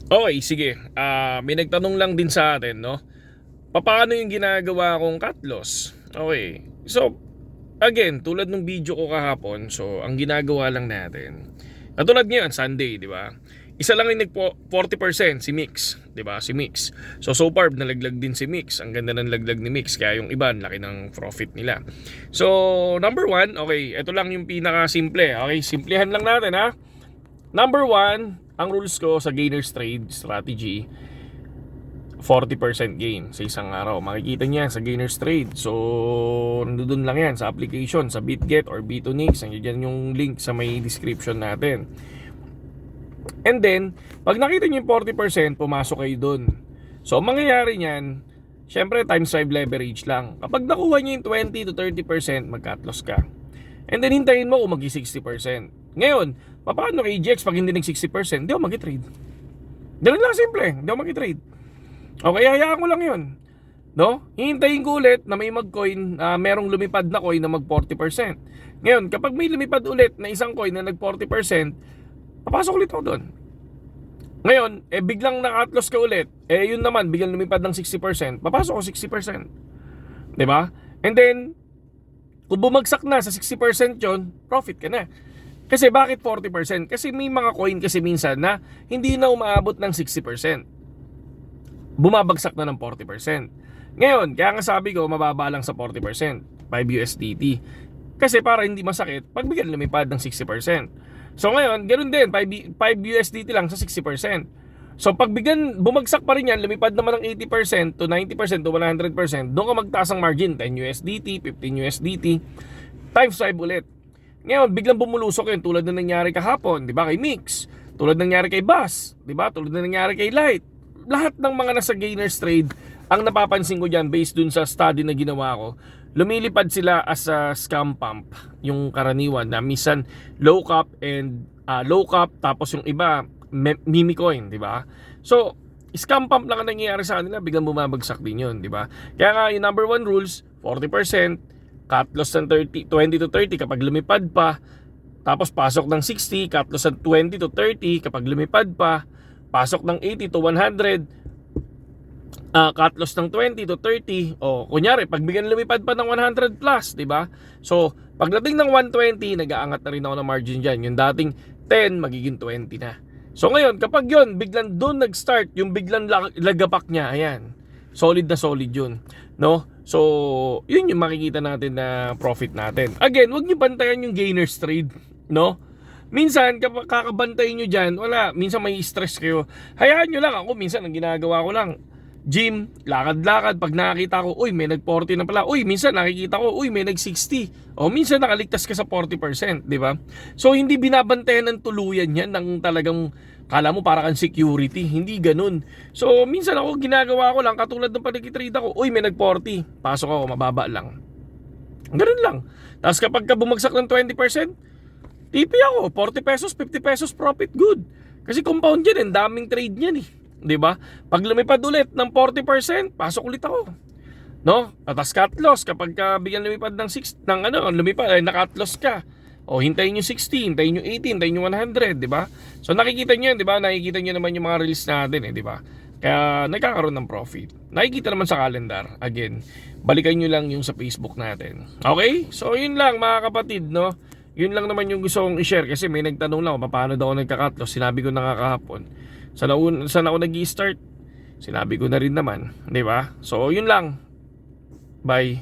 Okay, sige. May nagtanong lang din sa atin, no? Paano yung ginagawa kong cut loss? Okay. So, again, tulad ng video ko kahapon, so ang ginagawa lang natin, katulad ngayon, Sunday, di ba? Isa lang yung nag 40% si Mix, di ba? Si Mix. So far nalaglag din si Mix. Ang ganda ng laglag ni Mix, kaya yung iba laki ng profit nila. So, number one, okay, ito lang yung pinaka simple. Okay, simplehan lang natin, ha. Number one, ang rules ko sa gainers trade strategy, 40% gain sa isang araw. Makikita niya sa gainers trade. So, nandun lang yan sa application, sa BitGet or B2Nix. Nandiyan yung link sa may description natin. And then, pag nakita niyo yung 40%, pumasok kayo dun. So, ang mangyayari niyan, syempre times 5 leverage lang. Kapag nakuha niyo yung 20 to 30%, mag-cut loss ka. And then, hintayin mo kung mag-60%. Ngayon, paano kay GX pag hindi nag-60%? Hindi ako mag-trade. Ganun lang simple, hindi ako mag-trade. Okay, hayaan ko lang yun. No? Hihintayin ko ulit na may mag-coin, merong lumipad na coin na mag-40%. Ngayon, kapag may lumipad ulit na isang coin na nag-40%, papasok ulit ako doon. Ngayon, biglang naka-cut loss ka ulit, yun naman, biglang lumipad ng 60%, papasok ko 60%. Diba? And then, kung bumagsak na sa 60% yun, profit ka na. Kasi bakit 40%? Kasi may mga coin kasi minsan na hindi na umaabot ng 60%. Bumabagsak na ng 40%. Ngayon, kaya nga sabi ko, mababa lang sa 40%, 5 USDT. Kasi para hindi masakit, pag bigyan lumipad ng 60%. So ngayon, ganoon din, 5 USDT lang sa 60%. So pag bigyan, bumagsak pa rin yan, lumipad naman ng 80% to 90% to 100%, doon ka magtaas ang margin, 10 USDT, 15 USDT, times 5 ulit. Ngayon, biglang bumulusok yun, tulad na nangyari kahapon, di ba, kay Mix, tulad na nangyari kay Bass, di ba, tulad na nangyari kay Light. Lahat ng mga nasa gainers trade, ang napapansin ko dyan, based dun sa study na ginawa ko, lumilipad sila as a scam pump, yung karaniwan na minsan low cap and low cap, tapos yung iba meme coin, di ba? So, scam pump lang ang nangyayari sa kanila, biglang bumabagsak din yun, di ba? Kaya nga, yung number one rules, 40%, cut loss ng 20 to 30 kapag lumipad pa, tapos pasok ng 60, cut loss ng 20 to 30 kapag lumipad pa, pasok ng 80 to 100, cut loss ng 20 to 30, o kunyari pag bigyan lumipad pa ng 100 plus, di ba? So pagdating ng 120, nag-aangat na rin ako ng margin dyan. Yung dating 10 magiging 20 na. So ngayon, kapag yun biglang doon nag-start, yung biglang lagapak niya, ayan, solid na solid yun, no? So yun yung makikita natin na profit natin. Again, wag niyo bantayan yung gainers trade, no? Minsan kapag kakabantayin nyo dyan, wala, minsan may stress kayo. Hayaan nyo lang. Ako minsan ang ginagawa ko lang, gym, lakad-lakad. Pag nakakita ko, uy, may nag-40 na pala. Uy, minsan nakikita ko, uy, may nag-60. O minsan nakaligtas ka sa 40%, di ba? So hindi binabantayan ng tuluyan yan ng talagang kala mo para kang security. Hindi ganun. So minsan ako ginagawa ko lang, katulad ng pag-trade ako, uy, may nag-40. Pasok ako, mababa lang. Ganun lang. Tapos kapag ka bumagsak ng 20%, TP ako, 40 pesos, 50 pesos profit, good. Kasi compound yan, daming trade niyan eh. 'Di ba? Pag lumipad ulit ng 40%, pasok ulit ako. No? Atas cut loss kapag bigyan lumipad ng 6 ng lumipad ay naka-cut loss ka. O hintayin niyo 60, hintayin niyo 80, hintayin niyo 100, 'di ba? So nakikita niyo 'yan, 'di ba? Nakikita niyo naman yung mga release natin 'di ba? Kaya nagkakaroon ng profit. Nakikita naman sa calendar. Again, balikan niyo lang yung sa Facebook natin. Okay? So yun lang mga kapatid, no? Yun lang naman yung gusto kong i-share kasi may nagtanong lang paano daw ako nagka-cut loss. Sinabi ko na kahapon. Saan ako nag-i-start? Sinabi ko na rin naman, 'di ba? So yun lang. Bye.